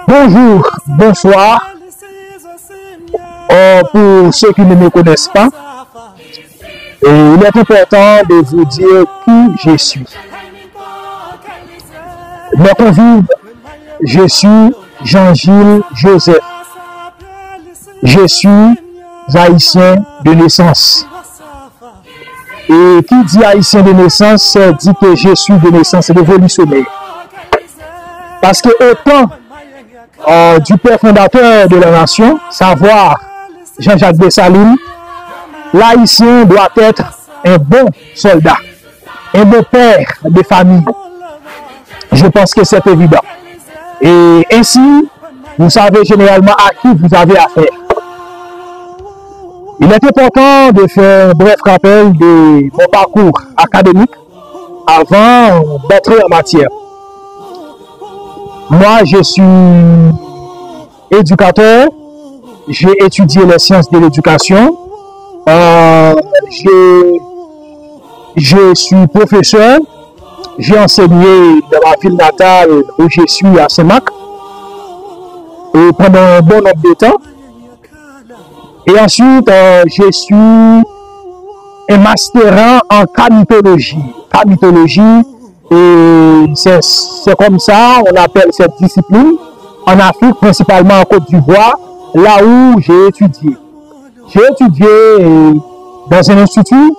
Bonjour, bonsoir. Pour ceux qui ne me connaissent pas, il est important de vous dire qui je suis. Mes convives, je suis Jean-Gilles Joseph. Je suis haïtien de naissance. Et qui dit haïtien de naissance, dit que je suis de naissance révolutionnaire. Parce que autant du père fondateur de la nation, savoir Jean-Jacques Dessalines, l'haïtien doit être un bon soldat, un bon père de famille. Je pense que c'est évident. Et ainsi, vous savez généralement à qui vous avez affaire. Il est important de faire un bref rappel de mon parcours académique avant d'entrer en matière. Moi, je suis éducateur, j'ai étudié les sciences de l'éducation, je suis professeur, j'ai enseigné dans ma ville natale où je suis à Saint-Marc et pendant un bon nombre de temps. Et ensuite, je suis un masterant en camitologie. Camitologie, et c'est comme ça, on appelle cette discipline en Afrique, principalement en Côte d'Ivoire, là où j'ai étudié. J'ai étudié dans un institut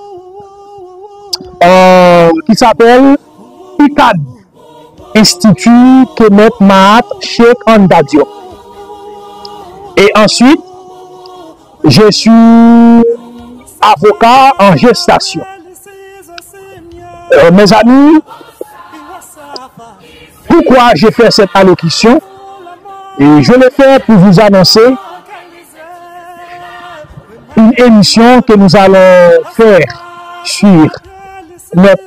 qui s'appelle ICAD, Institut Kemet Mahat Cheikh Anta Diop. Et ensuite, je suis avocat en gestation. Mes amis, pourquoi j'ai fait cette allocution? Et je l'ai fait pour vous annoncer une émission que nous allons faire sur notre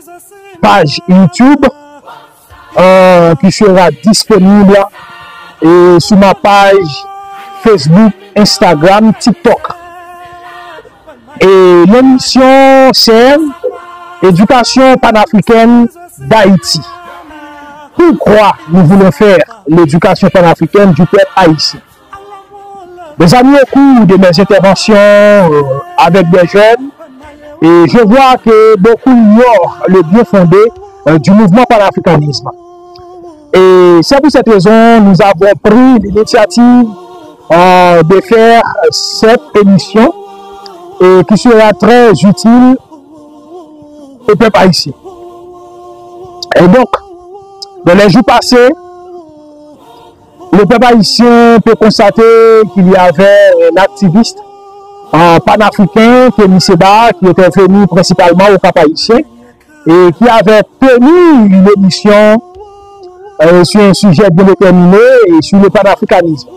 page YouTube qui sera disponible et sur ma page Facebook, Instagram, TikTok. Et l'émission c'est Éducation panafricaine d'Haïti. Pourquoi nous voulons faire l'éducation panafricaine du peuple haïtien? Mes amis, au cours de mes interventions avec des jeunes, et je vois que beaucoup ignorent le bien fondé du mouvement panafricanisme. Et c'est pour cette raison que nous avons pris l'initiative de faire cette émission et qui sera très utile au peuple haïtien. Et donc, dans les jours passés, le peuple haïtien peut constater qu'il y avait un activiste panafricain, Kémy Séba, qui était venu principalement au Cap haïtien et qui avait tenu une émission sur un sujet bien déterminé et sur le panafricanisme.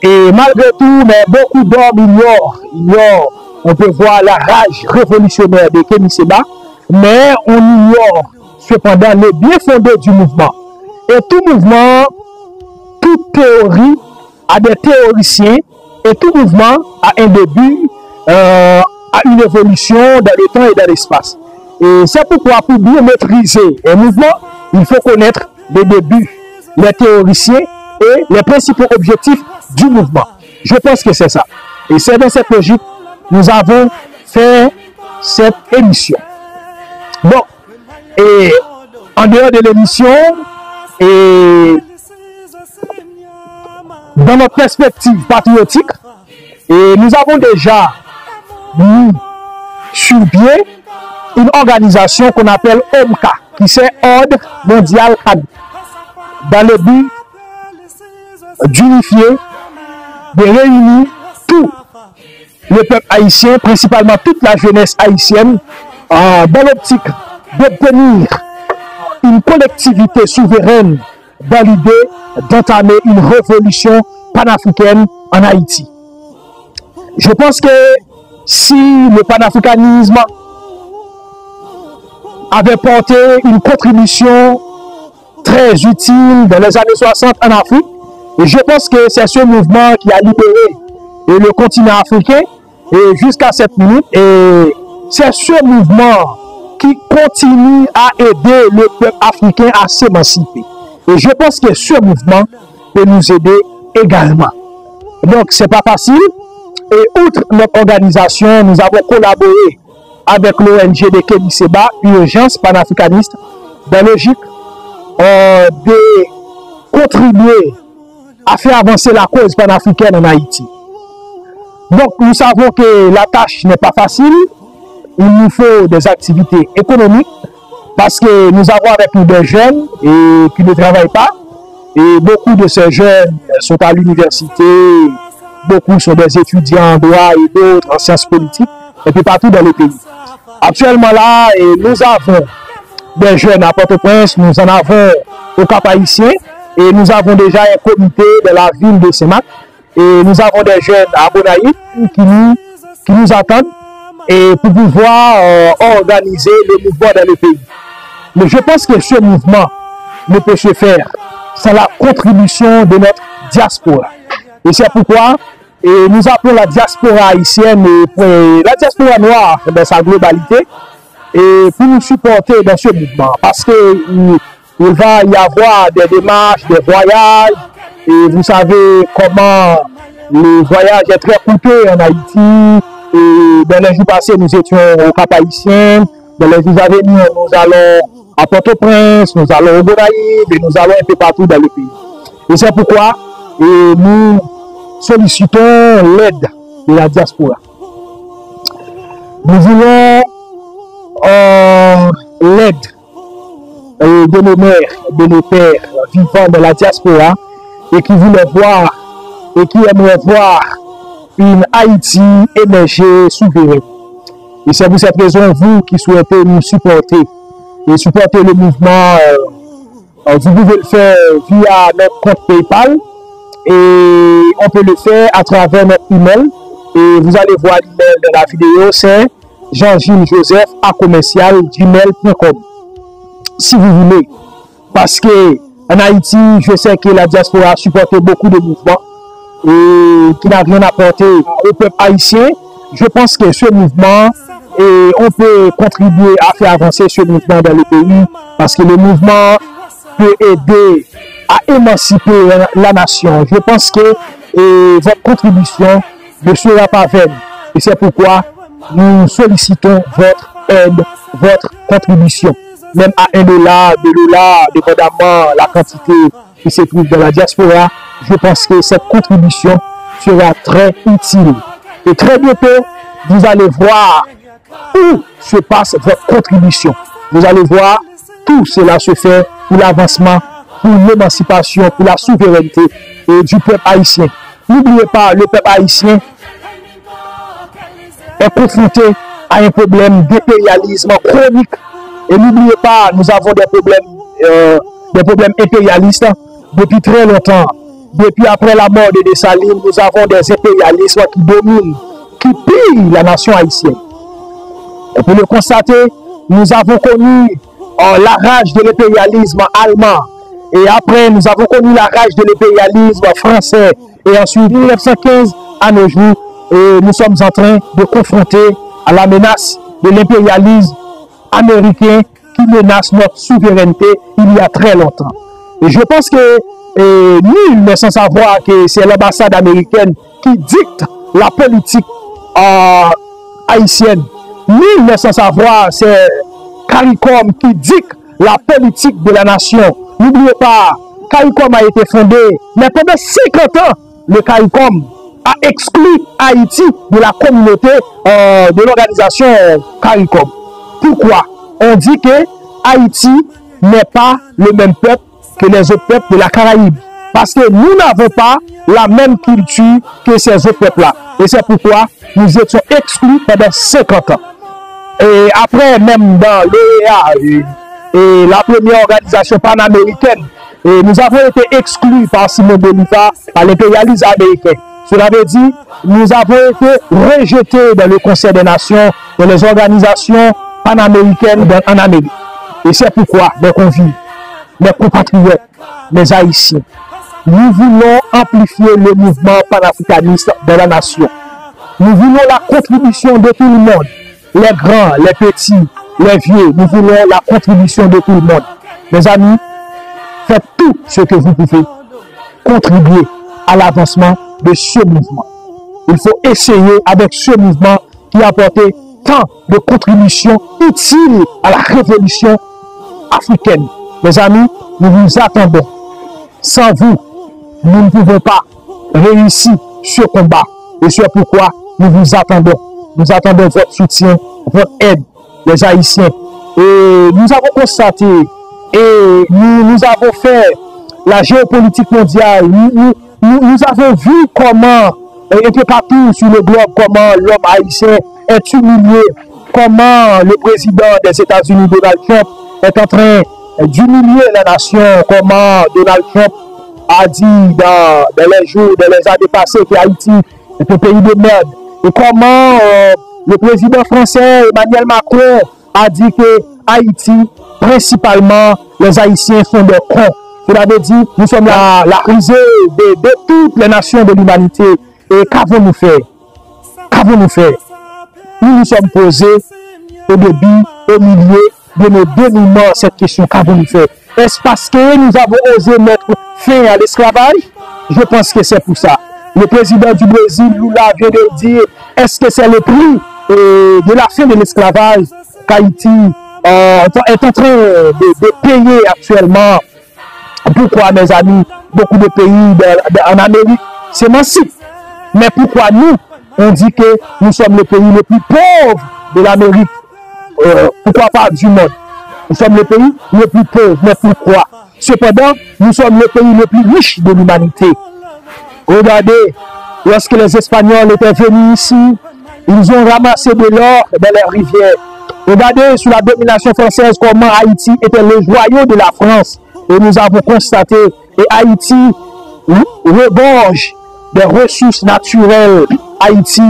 Et malgré tout, mais beaucoup d'hommes ignorent, on peut voir la rage révolutionnaire de Kémy Séba, mais on ignore cependant le bien fondé du mouvement. Et tout mouvement, toute théorie a des théoriciens, et tout mouvement a un début, a une évolution dans le temps et dans l'espace. Et c'est pourquoi, pour bien maîtriser un mouvement, il faut connaître les débuts, les théoriciens et les principaux objectifs du mouvement. Je pense que c'est ça. Et c'est dans cette logique que nous avons fait cette émission. Bon, et en dehors de l'émission, et dans notre perspective patriotique, et nous avons déjà mis sur pied une organisation qu'on appelle OMCA, qui c'est Ordre Mondial CAD, dans le but d'unifier, de réunir tout le peuple haïtien, principalement toute la jeunesse haïtienne, dans l'optique d'obtenir une collectivité souveraine dans l'idée d'entamer une révolution panafricaine en Haïti. Je pense que si le panafricanisme avait porté une contribution très utile dans les années 60 en Afrique, et je pense que c'est ce mouvement qui a libéré le continent africain et jusqu'à cette minute, et c'est ce mouvement qui continue à aider le peuple africain à s'émanciper. Et je pense que ce mouvement peut nous aider également. Donc, c'est pas facile. Et outre notre organisation, nous avons collaboré avec l'ONG de Kémy Séba, Urgence panafricaniste, dans la logique de contribuer à faire avancer la cause panafricaine en Haïti. Donc, nous savons que la tâche n'est pas facile. Il nous faut des activités économiques parce que nous avons avec nous des jeunes et qui ne travaillent pas. Et beaucoup de ces jeunes sont à l'université, beaucoup sont des étudiants en droit et d'autres en sciences politiques, et puis partout dans le pays. Actuellement là, nous avons des jeunes à Port-au-Prince, nous en avons au Cap-Haïtien, et nous avons déjà un comité de la ville de Semak, et nous avons des jeunes à Bonaï qui nous attendent et pour pouvoir organiser le mouvement dans le pays. Mais je pense que ce mouvement ne peut se faire sans la contribution de notre diaspora. Et c'est pourquoi nous appelons la diaspora haïtienne, la diaspora noire dans sa globalité, et pour nous supporter dans ce mouvement. Parce qu'il va y avoir des démarches, des voyages, et vous savez comment le voyage est très coûteux en Haïti. Et dans les jours passés, nous étions au Cap-Haïtien. Dans les jours à venir, nous allons à Port-au-Prince, nous allons au Bonaïve et nous allons un peu partout dans le pays. Et c'est pourquoi nous sollicitons l'aide de la diaspora. Nous voulons l'aide de nos mères, de nos pères vivant dans la diaspora et qui voulaient voir et qui aimeraient voir une Haïti émergée souveraine. Et c'est pour cette raison, vous qui souhaitez nous supporter et supporter le mouvement, vous pouvez le faire via notre compte PayPal et on peut le faire à travers notre email. Et vous allez voir l'email de la vidéo, c'est jean-gilles-joseph@gmail.com. Si vous voulez, parce que en Haïti, je sais que la diaspora a supporté beaucoup de mouvements et qui n'a rien apporté au peuple haïtien. Je pense que ce mouvement, on peut contribuer à faire avancer ce mouvement dans le pays parce que le mouvement peut aider à émanciper la nation. Je pense que votre contribution ne sera pas vaine. Et c'est pourquoi nous sollicitons votre aide, votre contribution. Même à $1, $2, dépendamment la quantité qui se trouve dans la diaspora, je pense que cette contribution sera très utile. Et très bientôt, vous allez voir où se passe votre contribution. Vous allez voir, tout cela se fait pour l'avancement, pour l'émancipation, pour la souveraineté du peuple haïtien. N'oubliez pas, le peuple haïtien est confronté à un problème d'impérialisme chronique. Et n'oubliez pas, nous avons des problèmes impérialistes depuis très longtemps. Depuis après la mort de Dessalines, nous avons des impérialismes qui dominent, qui pillent la nation haïtienne. Et pour le constater, nous avons connu la rage de l'impérialisme allemand. Et après, nous avons connu la rage de l'impérialisme français. Et ensuite, 1915 à nos jours, nous sommes en train de confronter à la menace de l'impérialisme américain qui menace notre souveraineté il y a très longtemps. Et je pense que nul n'est sans savoir que c'est l'ambassade américaine qui dicte la politique haïtienne. Nul n'est sans savoir, c'est CARICOM qui dicte la politique de la nation. N'oubliez pas, CARICOM a été fondé, mais pendant 50 ans, le CARICOM a exclu Haïti de la communauté de l'organisation CARICOM. Pourquoi? On dit que Haïti n'est pas le même peuple que les autres peuples de la Caraïbe. Parce que nous n'avons pas la même culture que ces autres peuples-là. Et c'est pourquoi nous étions exclus pendant 50 ans. Et après, même dans l'OEA et la première organisation panaméricaine, nous avons été exclus par Simon Bolivar, par l'impérialisme américain. Cela veut dire nous avons été rejetés dans le Conseil des Nations, dans les organisations panaméricaines en Amérique. Et c'est pourquoi, mes convives, mes compatriotes, mes haïtiens, nous voulons amplifier le mouvement panafricaniste de la nation. Nous voulons la contribution de tout le monde, les grands, les petits, les vieux. Nous voulons la contribution de tout le monde. Mes amis, faites tout ce que vous pouvez contribuer à l'avancement de ce mouvement. Il faut essayer avec ce mouvement qui a apporté tant de contributions utiles à la révolution africaine. Mes amis, nous vous attendons. Sans vous, nous ne pouvons pas réussir ce combat. Et c'est pourquoi nous vous attendons. Nous attendons votre soutien, votre aide, les Haïtiens. Et nous avons constaté, et nous avons fait la géopolitique mondiale. Nous avons vu comment, un peu partout sur le globe, comment l'homme haïtien est humilié, comment le président des États-Unis, Donald Trump, est en train d'humilier la nation, comment Donald Trump a dit dans les années passées que Haïti est un pays de merde. Et comment le président français Emmanuel Macron a dit que Haïti, principalement, les Haïtiens sont des cons. Cela veut dire nous sommes la risée de toutes les nations de l'humanité. Et qu'avons-nous fait? Qu'avons-nous fait? Nous nous sommes posés au début, au milieu de nos dénouements cette question. Qu'avons-nous fait? Est-ce parce que nous avons osé mettre fin à l'esclavage? Je pense que c'est pour ça. Le président du Brésil, Lula, vient de dire, est-ce que c'est le prix de la fin de l'esclavage qu'Haïti est en train de payer actuellement? Pourquoi, mes amis, beaucoup de pays en Amérique s'émancipent? Mais pourquoi nous, on dit que nous sommes le pays le plus pauvre de l'Amérique? Pourquoi pas du monde? Nous sommes le pays le plus pauvre. Mais pourquoi? Cependant, nous sommes le pays le plus riche de l'humanité. Regardez, lorsque les Espagnols étaient venus ici, ils ont ramassé de l'or dans les rivières. Regardez sous la domination française comment Haïti était le joyau de la France. Et nous avons constaté que Haïti regorge des ressources naturelles. Haïti,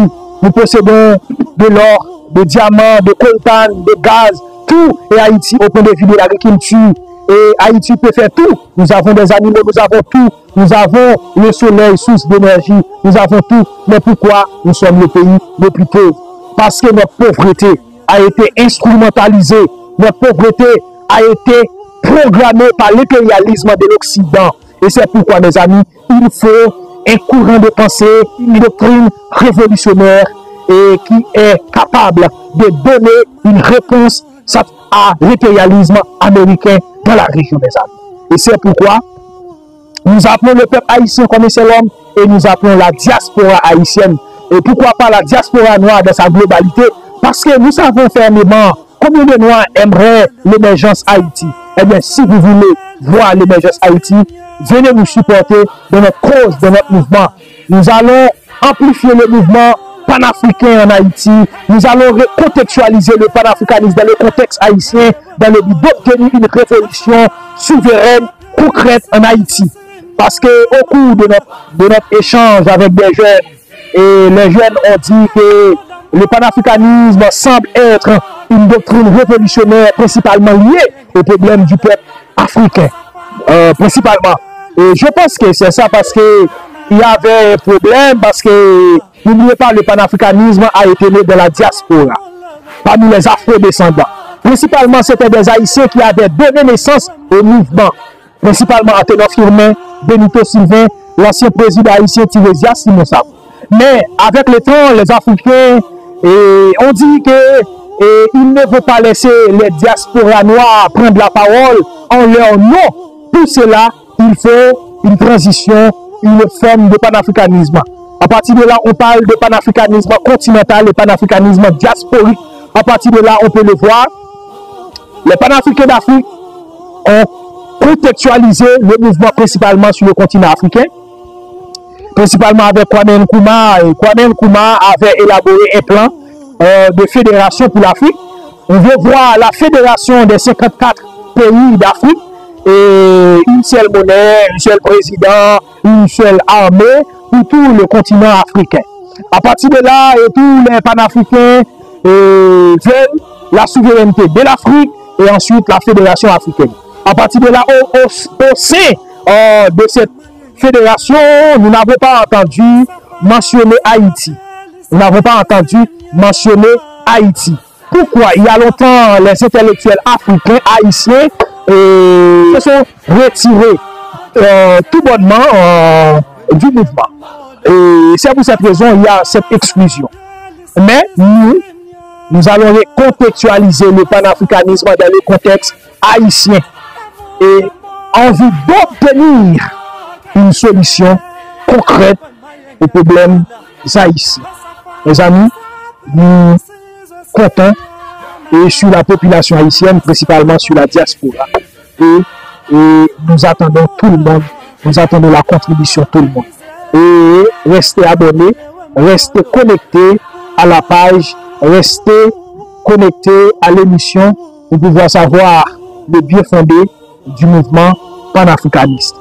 nous possédons de l'or, des diamants, de coltan, de gaz, tout. Et Haïti, au point de vue de l'agriculture, et Haïti peut faire tout. Nous avons des animaux, nous avons tout. Nous avons le soleil, source d'énergie. Nous avons tout. Mais pourquoi nous sommes le pays le plus pauvre? Parce que notre pauvreté a été instrumentalisée. Notre pauvreté a été programmée par l'impérialisme de l'Occident. Et c'est pourquoi, mes amis, il faut un courant de pensée, une doctrine révolutionnaire et qui est capable de donner une réponse à l'impérialisme américain dans la région, mes amis. Et c'est pourquoi nous appelons le peuple haïtien comme un seul homme et nous appelons la diaspora haïtienne. Et pourquoi pas la diaspora noire dans sa globalité? Parce que nous savons fermement combien de Noirs aimeraient l'émergence Haïti. Eh bien, si vous voulez voir l'émergence Haïti, venez nous supporter dans notre cause, dans notre mouvement. Nous allons amplifier le mouvement panafricain en Haïti. Nous allons recontextualiser le panafricanisme dans le contexte haïtien, dans le but d'obtenir une révolution souveraine, concrète en Haïti. Parce qu'au cours de notre échange avec des jeunes, et les jeunes ont dit que le panafricanisme semble être une doctrine révolutionnaire principalement liée aux problèmes du peuple africain. Principalement. Et je pense que c'est ça parce que il y avait un problème, parce que n'oubliez pas, le panafricanisme a été né de la diaspora, parmi les afro-descendants. Principalement, c'était des Haïtiens qui avaient donné naissance au mouvement. Principalement Anténon Firmin, Benito Sylvain, l'ancien président haïtien Tirésia Simonsab. Mais avec le temps, les Africains ont dit qu'ils ne vont pas laisser les diasporas noirs prendre la parole en leur nom. Pour cela, il faut une transition, une forme de panafricanisme. À partir de là, on parle de panafricanisme continental et panafricanisme diasporique. À partir de là, on peut le voir. Les panafricains d'Afrique ont contextualisé le mouvement principalement sur le continent africain, principalement avec Kwame Nkrumah. Et Kwame Nkrumah avait élaboré un plan de fédération pour l'Afrique. On veut voir la fédération des 54 pays d'Afrique, et une seule monnaie, un seul président, une seule armée pour tout le continent africain. À partir de là, tous les panafricains veulent la souveraineté de l'Afrique et ensuite la fédération africaine. À partir de là, au sein de cette fédération, nous n'avons pas entendu mentionner Haïti. Nous n'avons pas entendu mentionner Haïti. Pourquoi? Il y a longtemps, les intellectuels africains, haïtiens, se sont retirés tout bonnement du mouvement. Et c'est pour cette raison qu'il y a cette exclusion. Mais nous allons contextualiser le panafricanisme dans le contexte haïtien et en vue d'obtenir une solution concrète aux problèmes haïtiens. Mes amis, nous comptons et sur la population haïtienne, principalement sur la diaspora. Et nous attendons tout le monde, nous attendons la contribution de tout le monde. Et restez abonnés, restez connectés à la page, restez connectés à l'émission pour pouvoir savoir le bien fondé du mouvement panafricaniste.